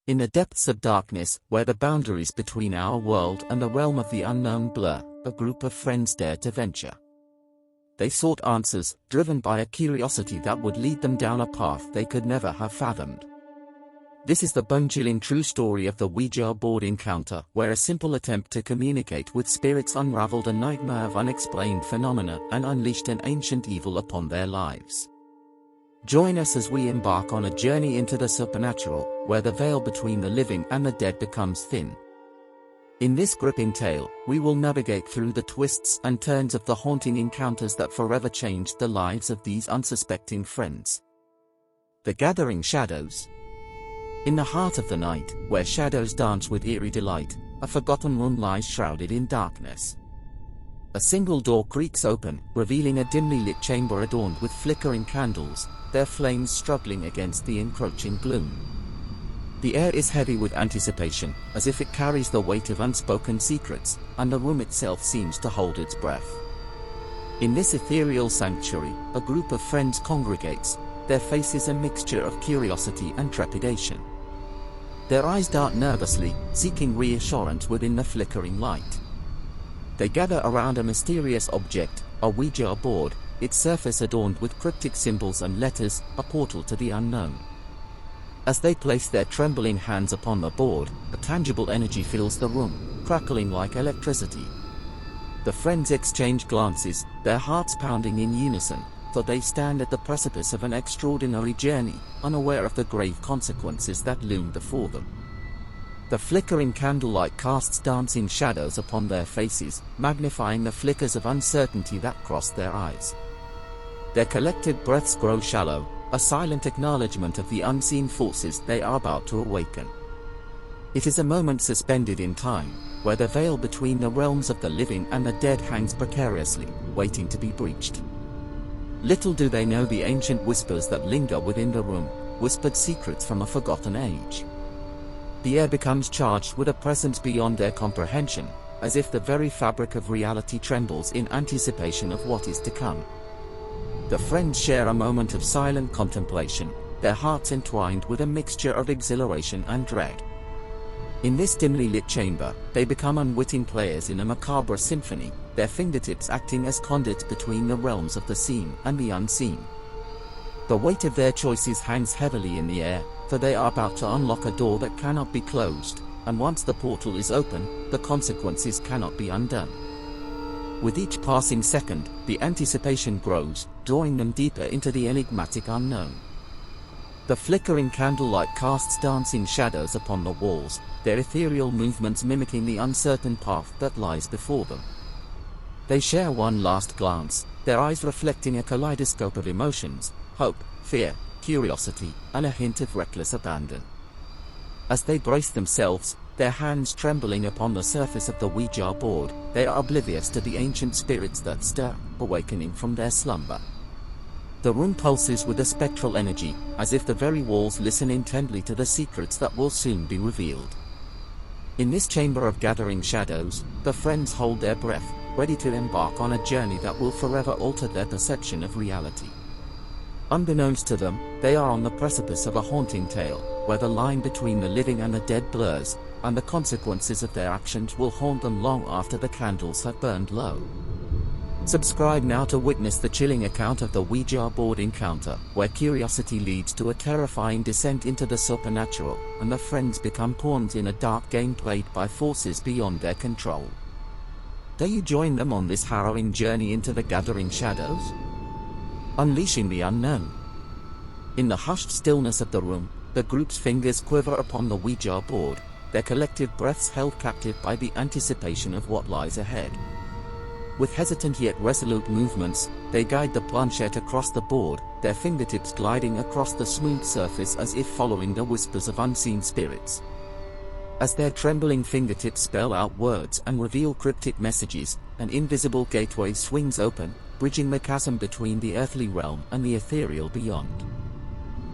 In the depths of darkness, where the boundaries between our world and the realm of the unknown blur, a group of friends dared to venture. They sought answers, driven by a curiosity that would lead them down a path they could never have fathomed. This is the bone-chilling true story of the Ouija Board Encounter, where a simple attempt to communicate with spirits unraveled a nightmare of unexplained phenomena and unleashed an ancient evil upon their lives. Join us as we embark on a journey into the supernatural, where the veil between the living and the dead becomes thin. In this gripping tale, we will navigate through the twists and turns of the haunting encounters that forever changed the lives of these unsuspecting friends. The Gathering Shadows. In the heart of the night, where shadows dance with eerie delight, a forgotten room lies shrouded in darkness. A single door creaks open, revealing a dimly lit chamber adorned with flickering candles, their flames struggling against the encroaching gloom. The air is heavy with anticipation, as if it carries the weight of unspoken secrets, and the room itself seems to hold its breath. In this ethereal sanctuary, a group of friends congregates, their faces a mixture of curiosity and trepidation. Their eyes dart nervously, seeking reassurance within the flickering light. They gather around a mysterious object, a Ouija board, its surface adorned with cryptic symbols and letters, a portal to the unknown. As they place their trembling hands upon the board, a tangible energy fills the room, crackling like electricity. The friends exchange glances, their hearts pounding in unison, for they stand at the precipice of an extraordinary journey, unaware of the grave consequences that loom before them. The flickering candlelight casts dancing shadows upon their faces, magnifying the flickers of uncertainty that cross their eyes. Their collective breaths grow shallow, a silent acknowledgement of the unseen forces they are about to awaken. It is a moment suspended in time, where the veil between the realms of the living and the dead hangs precariously, waiting to be breached. Little do they know the ancient whispers that linger within the room, whispered secrets from a forgotten age. The air becomes charged with a presence beyond their comprehension, as if the very fabric of reality trembles in anticipation of what is to come. The friends share a moment of silent contemplation, their hearts entwined with a mixture of exhilaration and dread. In this dimly lit chamber, they become unwitting players in a macabre symphony, their fingertips acting as conduits between the realms of the seen and the unseen. The weight of their choices hangs heavily in the air, for they are about to unlock a door that cannot be closed, and once the portal is open, the consequences cannot be undone. With each passing second, the anticipation grows, drawing them deeper into the enigmatic unknown. The flickering candlelight casts dancing shadows upon the walls, their ethereal movements mimicking the uncertain path that lies before them. They share one last glance, their eyes reflecting a kaleidoscope of emotions: hope, fear, curiosity, and a hint of reckless abandon. As they brace themselves, their hands trembling upon the surface of the Ouija board, they are oblivious to the ancient spirits that stir, awakening from their slumber. The room pulses with a spectral energy, as if the very walls listen intently to the secrets that will soon be revealed. In this chamber of gathering shadows, the friends hold their breath, ready to embark on a journey that will forever alter their perception of reality. Unbeknownst to them, they are on the precipice of a haunting tale, where the line between the living and the dead blurs, and the consequences of their actions will haunt them long after the candles have burned low. Subscribe now to witness the chilling account of the Ouija Board Encounter, where curiosity leads to a terrifying descent into the supernatural, and the friends become pawns in a dark game played by forces beyond their control. Do you join them on this harrowing journey into the gathering shadows? Unleashing the unknown. In the hushed stillness of the room, the group's fingers quiver upon the Ouija board, their collective breaths held captive by the anticipation of what lies ahead. With hesitant yet resolute movements, they guide the planchette across the board, their fingertips gliding across the smooth surface as if following the whispers of unseen spirits. As their trembling fingertips spell out words and reveal cryptic messages, an invisible gateway swings open, bridging the chasm between the earthly realm and the ethereal beyond.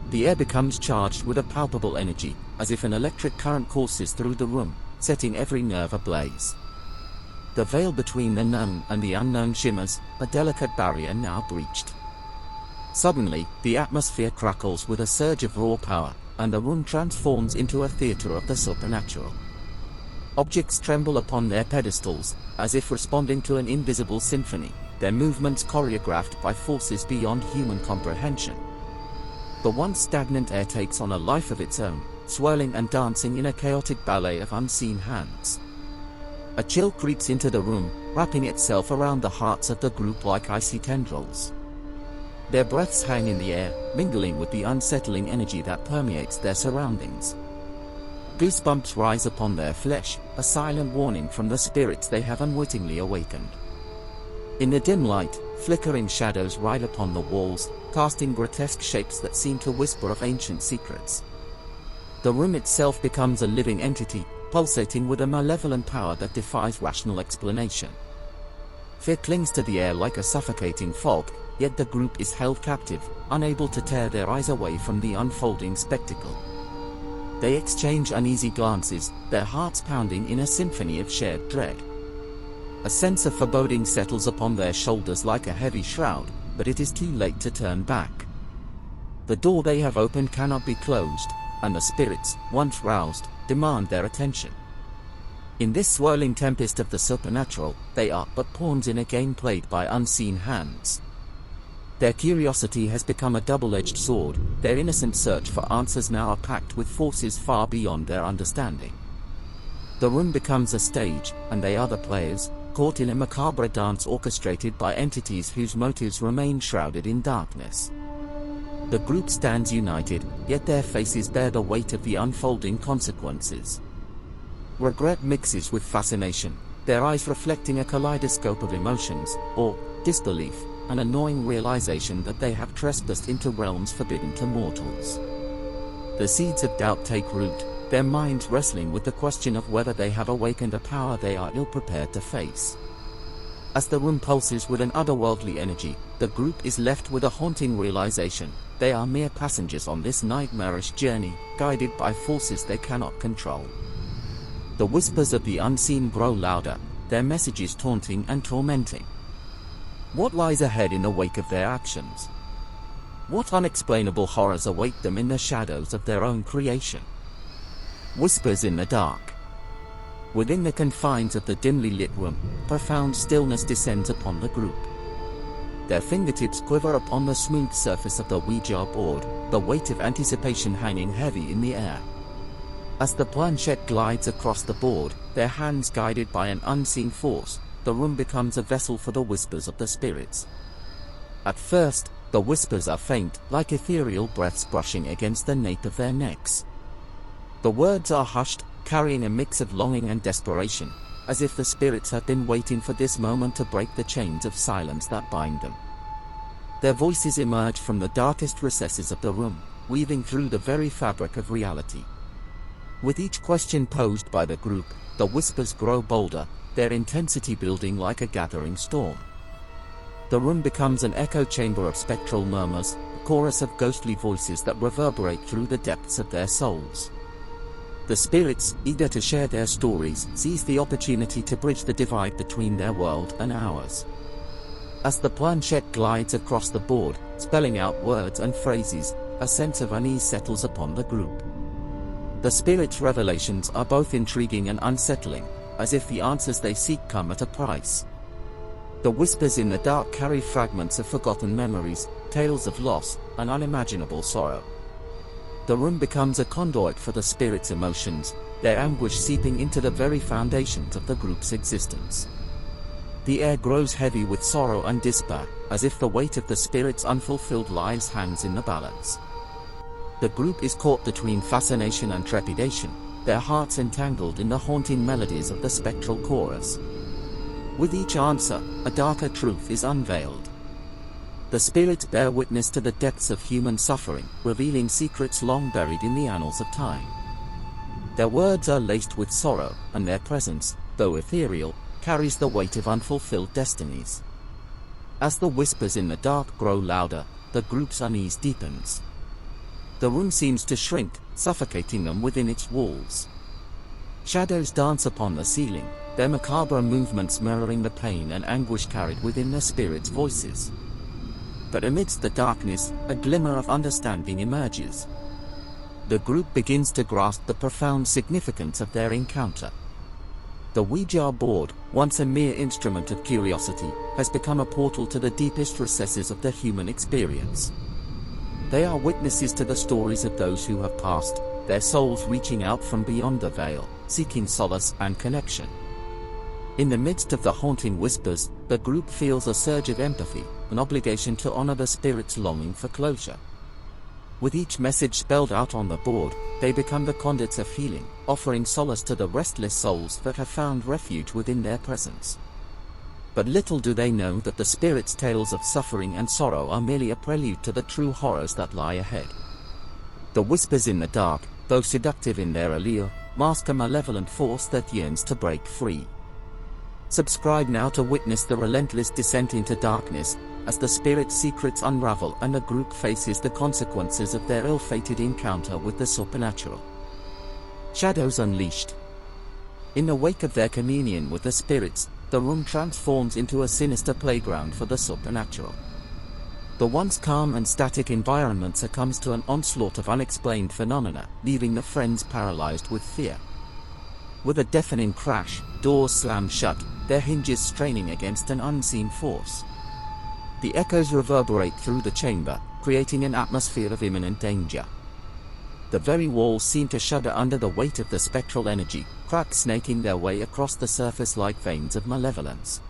The air becomes charged with a palpable energy, as if an electric current courses through the room, setting every nerve ablaze. The veil between the known and the unknown shimmers, a delicate barrier now breached. Suddenly, the atmosphere crackles with a surge of raw power, and the room transforms into a theater of the supernatural. Objects tremble upon their pedestals, as if responding to an invisible symphony, their movements choreographed by forces beyond human comprehension. The once stagnant air takes on a life of its own, swirling and dancing in a chaotic ballet of unseen hands. A chill creeps into the room, wrapping itself around the hearts of the group like icy tendrils. Their breaths hang in the air, mingling with the unsettling energy that permeates their surroundings. Goosebumps rise upon their flesh, a silent warning from the spirits they have unwittingly awakened. In the dim light, flickering shadows ride upon the walls, casting grotesque shapes that seem to whisper of ancient secrets. The room itself becomes a living entity, pulsating with a malevolent power that defies rational explanation. Fear clings to the air like a suffocating fog, yet the group is held captive, unable to tear their eyes away from the unfolding spectacle. They exchange uneasy glances, their hearts pounding in a symphony of shared dread. A sense of foreboding settles upon their shoulders like a heavy shroud, but it is too late to turn back. The door they have opened cannot be closed, and the spirits, once roused, demand their attention. In this swirling tempest of the supernatural, they are but pawns in a game played by unseen hands. Their curiosity has become a double-edged sword, their innocent search for answers now are packed with forces far beyond their understanding. The room becomes a stage, and they are the players, caught in a macabre dance orchestrated by entities whose motives remain shrouded in darkness. The group stands united, yet their faces bear the weight of the unfolding consequences. Regret mixes with fascination, their eyes reflecting a kaleidoscope of emotions, awe, disbelief, an annoying realization that they have trespassed into realms forbidden to mortals. The seeds of doubt take root, their minds wrestling with the question of whether they have awakened a power they are ill-prepared to face. As the room pulses with an otherworldly energy, the group is left with a haunting realization: they are mere passengers on this nightmarish journey, guided by forces they cannot control. The whispers of the unseen grow louder, their messages taunting and tormenting. What lies ahead in the wake of their actions? What unexplainable horrors await them in the shadows of their own creation? Whispers in the dark. Within the confines of the dimly lit room, profound stillness descends upon the group. Their fingertips quiver upon the smooth surface of the Ouija board, the weight of anticipation hanging heavy in the air. As the planchette glides across the board, their hands guided by an unseen force, the room becomes a vessel for the whispers of the spirits. At first, the whispers are faint, like ethereal breaths brushing against the nape of their necks. The words are hushed, carrying a mix of longing and desperation, as if the spirits have been waiting for this moment to break the chains of silence that bind them. Their voices emerge from the darkest recesses of the room, weaving through the very fabric of reality. With each question posed by the group, the whispers grow bolder, their intensity building like a gathering storm. The room becomes an echo chamber of spectral murmurs, a chorus of ghostly voices that reverberate through the depths of their souls. The spirits, eager to share their stories, seize the opportunity to bridge the divide between their world and ours. As the planchette glides across the board, spelling out words and phrases, a sense of unease settles upon the group. The spirits' revelations are both intriguing and unsettling, as if the answers they seek come at a price. The whispers in the dark carry fragments of forgotten memories, tales of loss, and unimaginable sorrow. The room becomes a conduit for the spirits' emotions, their anguish seeping into the very foundations of the group's existence. The air grows heavy with sorrow and despair, as if the weight of the spirits' unfulfilled lives hangs in the balance. The group is caught between fascination and trepidation, their hearts entangled in the haunting melodies of the spectral chorus. With each answer, a darker truth is unveiled. The spirits bear witness to the depths of human suffering, revealing secrets long buried in the annals of time. Their words are laced with sorrow, and their presence, though ethereal, carries the weight of unfulfilled destinies. As the whispers in the dark grow louder, the group's unease deepens. The room seems to shrink, suffocating them within its walls. Shadows dance upon the ceiling, their macabre movements mirroring the pain and anguish carried within the spirits' voices. But amidst the darkness, a glimmer of understanding emerges. The group begins to grasp the profound significance of their encounter. The Ouija board, once a mere instrument of curiosity, has become a portal to the deepest recesses of the human experience. They are witnesses to the stories of those who have passed, their souls reaching out from beyond the veil, seeking solace and connection. In the midst of the haunting whispers, the group feels a surge of empathy, an obligation to honor the spirit's longing for closure. With each message spelled out on the board, they become the conduits of healing, offering solace to the restless souls that have found refuge within their presence. But little do they know that the spirit's tales of suffering and sorrow are merely a prelude to the true horrors that lie ahead. The whispers in the dark, though seductive in their allure, mask a malevolent force that yearns to break free. Subscribe now to witness the relentless descent into darkness, as the spirit's secrets unravel and the group faces the consequences of their ill-fated encounter with the supernatural. Shadows Unleashed. In the wake of their communion with the spirits, the room transforms into a sinister playground for the supernatural. The once calm and static environment succumbs to an onslaught of unexplained phenomena, leaving the friends paralyzed with fear. With a deafening crash, doors slam shut, their hinges straining against an unseen force. The echoes reverberate through the chamber, creating an atmosphere of imminent danger. The very walls seem to shudder under the weight of the spectral energy, cracks snaking their way across the surface like veins of malevolence.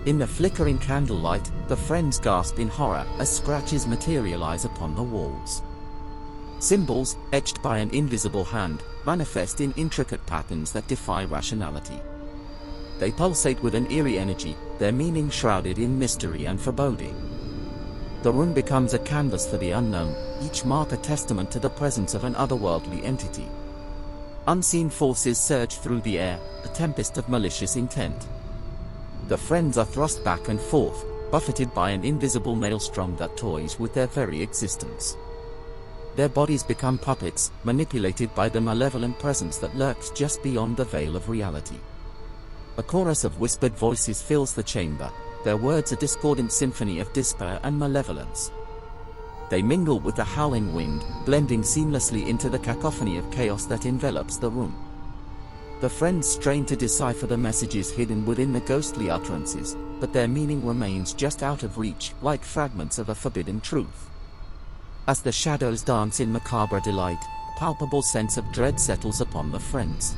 In the flickering candlelight, the friends gasp in horror as scratches materialize upon the walls. Symbols, etched by an invisible hand, manifest in intricate patterns that defy rationality. They pulsate with an eerie energy, their meaning shrouded in mystery and foreboding. The room becomes a canvas for the unknown, each mark a testament to the presence of an otherworldly entity. Unseen forces surge through the air, a tempest of malicious intent. The friends are thrust back and forth, buffeted by an invisible maelstrom that toys with their very existence. Their bodies become puppets, manipulated by the malevolent presence that lurks just beyond the veil of reality. A chorus of whispered voices fills the chamber, their words a discordant symphony of despair and malevolence. They mingle with the howling wind, blending seamlessly into the cacophony of chaos that envelops the room. The friends strain to decipher the messages hidden within the ghostly utterances, but their meaning remains just out of reach, like fragments of a forbidden truth. As the shadows dance in macabre delight, a palpable sense of dread settles upon the friends.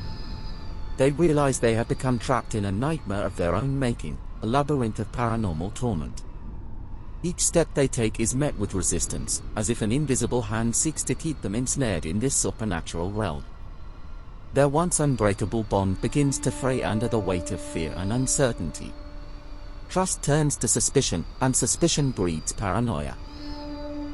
They realize they have become trapped in a nightmare of their own making, a labyrinth of paranormal torment. Each step they take is met with resistance, as if an invisible hand seeks to keep them ensnared in this supernatural realm. Their once unbreakable bond begins to fray under the weight of fear and uncertainty. Trust turns to suspicion, and suspicion breeds paranoia.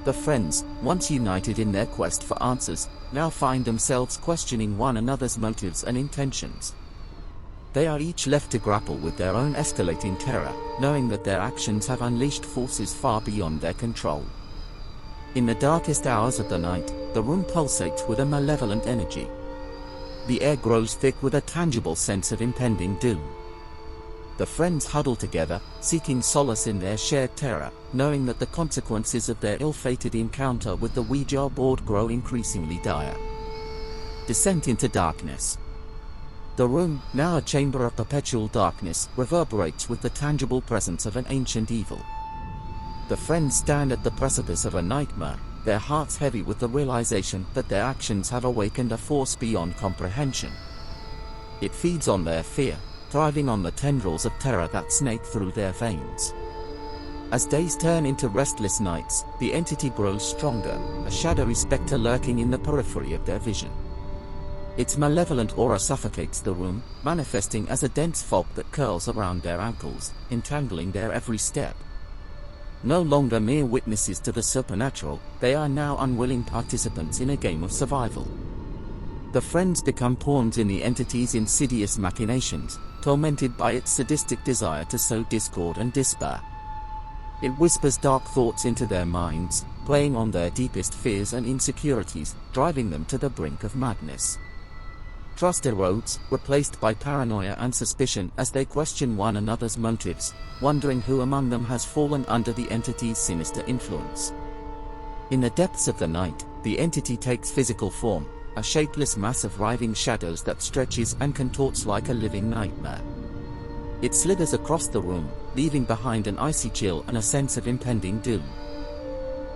The friends, once united in their quest for answers, now find themselves questioning one another's motives and intentions. They are each left to grapple with their own escalating terror, knowing that their actions have unleashed forces far beyond their control. In the darkest hours of the night, the room pulsates with a malevolent energy. The air grows thick with a tangible sense of impending doom. The friends huddle together, seeking solace in their shared terror, knowing that the consequences of their ill-fated encounter with the Ouija board grow increasingly dire. Descent into darkness. The room, now a chamber of perpetual darkness, reverberates with the tangible presence of an ancient evil. The friends stand at the precipice of a nightmare, their hearts heavy with the realization that their actions have awakened a force beyond comprehension. It feeds on their fear, thriving on the tendrils of terror that snake through their veins. As days turn into restless nights, the entity grows stronger, a shadowy specter lurking in the periphery of their vision. Its malevolent aura suffocates the room, manifesting as a dense fog that curls around their ankles, entangling their every step. No longer mere witnesses to the supernatural, they are now unwilling participants in a game of survival. The friends become pawns in the entity's insidious machinations, tormented by its sadistic desire to sow discord and despair. It whispers dark thoughts into their minds, playing on their deepest fears and insecurities, driving them to the brink of madness. Trust erodes, replaced by paranoia and suspicion as they question one another's motives, wondering who among them has fallen under the entity's sinister influence. In the depths of the night, The entity takes physical form, a shapeless mass of writhing shadows that stretches and contorts like a living nightmare. It slithers across the room, leaving behind an icy chill and a sense of impending doom.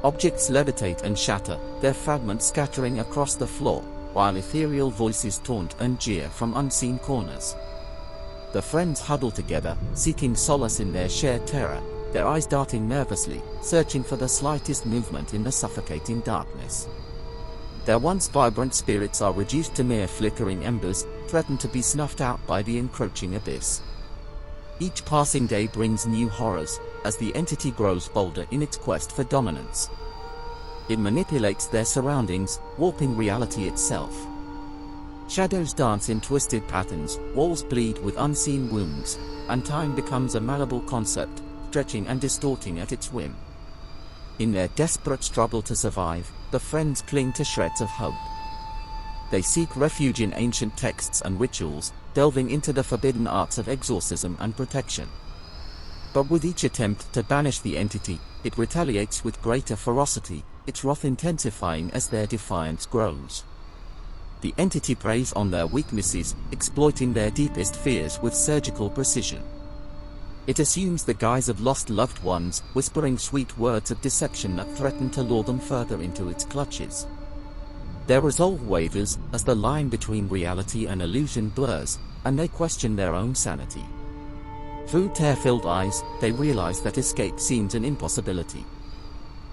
Objects levitate and shatter, their fragments scattering across the floor, while ethereal voices taunt and jeer from unseen corners. The friends huddle together, seeking solace in their shared terror, their eyes darting nervously, searching for the slightest movement in the suffocating darkness. Their once vibrant spirits are reduced to mere flickering embers, threatened to be snuffed out by the encroaching abyss. Each passing day brings new horrors, as the entity grows bolder in its quest for dominance. It manipulates their surroundings, warping reality itself. Shadows dance in twisted patterns, walls bleed with unseen wounds, and time becomes a malleable concept, stretching and distorting at its whim. In their desperate struggle to survive, the friends cling to shreds of hope. They seek refuge in ancient texts and rituals, delving into the forbidden arts of exorcism and protection. But with each attempt to banish the entity, it retaliates with greater ferocity, its wrath intensifying as their defiance grows. The entity preys on their weaknesses, exploiting their deepest fears with surgical precision. It assumes the guise of lost loved ones, whispering sweet words of deception that threaten to lure them further into its clutches. Their resolve wavers, as the line between reality and illusion blurs, and they question their own sanity. Through tear-filled eyes, they realize that escape seems an impossibility.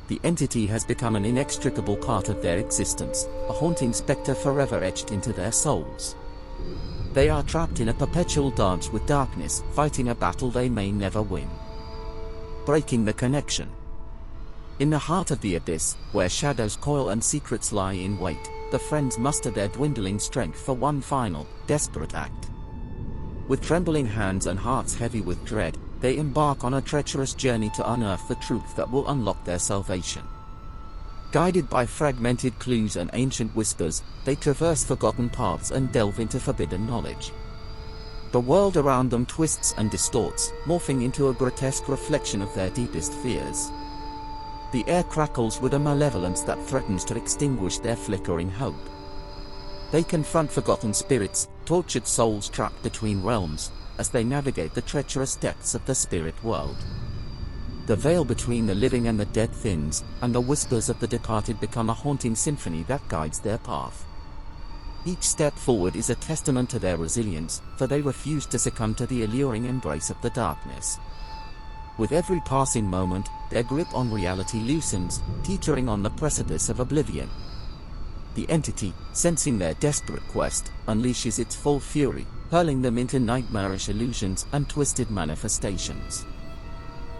The entity has become an inextricable part of their existence, a haunting specter forever etched into their souls. They are trapped in a perpetual dance with darkness, fighting a battle they may never win. Breaking the connection. In the heart of the abyss, where shadows coil and secrets lie in wait, the friends muster their dwindling strength for one final, desperate act. With trembling hands and hearts heavy with dread, they embark on a treacherous journey to unearth the truth that will unlock their salvation. Guided by fragmented clues and ancient whispers, they traverse forgotten paths and delve into forbidden knowledge. The world around them twists and distorts, morphing into a grotesque reflection of their deepest fears. The air crackles with a malevolence that threatens to extinguish their flickering hope. They confront forgotten spirits, tortured souls trapped between realms, as they navigate the treacherous depths of the spirit world. The veil between the living and the dead thins, and the whispers of the departed become a haunting symphony that guides their path. Each step forward is a testament to their resilience, for they refuse to succumb to the alluring embrace of the darkness. With every passing moment, their grip on reality loosens, teetering on the precipice of oblivion. The entity, sensing their desperate quest, unleashes its full fury, hurling them into nightmarish illusions and twisted manifestations.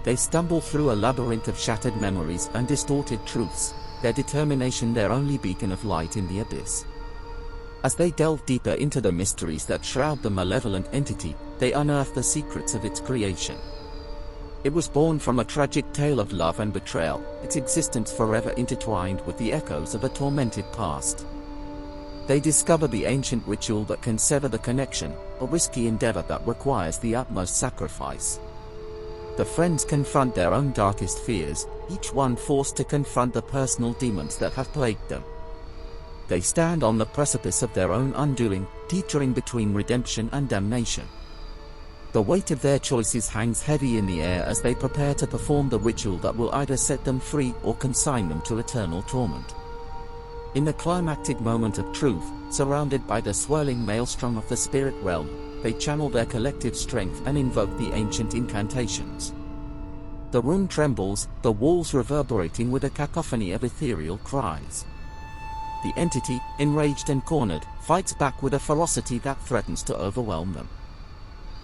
They stumble through a labyrinth of shattered memories and distorted truths, their determination their only beacon of light in the abyss. As they delve deeper into the mysteries that shroud the malevolent entity, they unearth the secrets of its creation. It was born from a tragic tale of love and betrayal, its existence forever intertwined with the echoes of a tormented past. They discover the ancient ritual that can sever the connection, a risky endeavor that requires the utmost sacrifice. The friends confront their own darkest fears, each one forced to confront the personal demons that have plagued them. They stand on the precipice of their own undoing, teetering between redemption and damnation. The weight of their choices hangs heavy in the air as they prepare to perform the ritual that will either set them free or consign them to eternal torment. In the climactic moment of truth, surrounded by the swirling maelstrom of the spirit realm, they channel their collective strength and invoke the ancient incantations. The room trembles, the walls reverberating with a cacophony of ethereal cries. The entity, enraged and cornered, fights back with a ferocity that threatens to overwhelm them.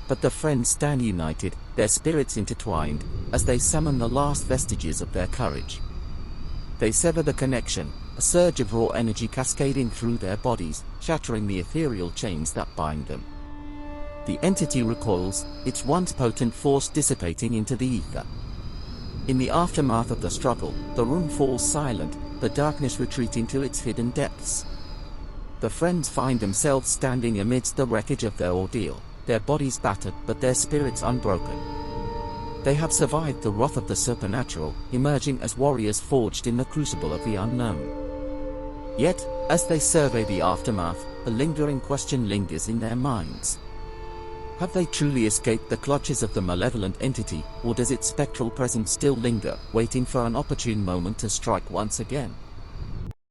But the friends stand united, their spirits intertwined, as they summon the last vestiges of their courage. They sever the connection, a surge of raw energy cascading through their bodies, shattering the ethereal chains that bind them. The entity recoils, its once potent force dissipating into the ether. In the aftermath of the struggle, the room falls silent, the darkness retreating to its hidden depths. The friends find themselves standing amidst the wreckage of their ordeal, their bodies battered but their spirits unbroken. They have survived the wrath of the supernatural, emerging as warriors forged in the crucible of the unknown. Yet, as they survey the aftermath, a lingering question lingers in their minds. Have they truly escaped the clutches of the malevolent entity, or does its spectral presence still linger, waiting for an opportune moment to strike once again?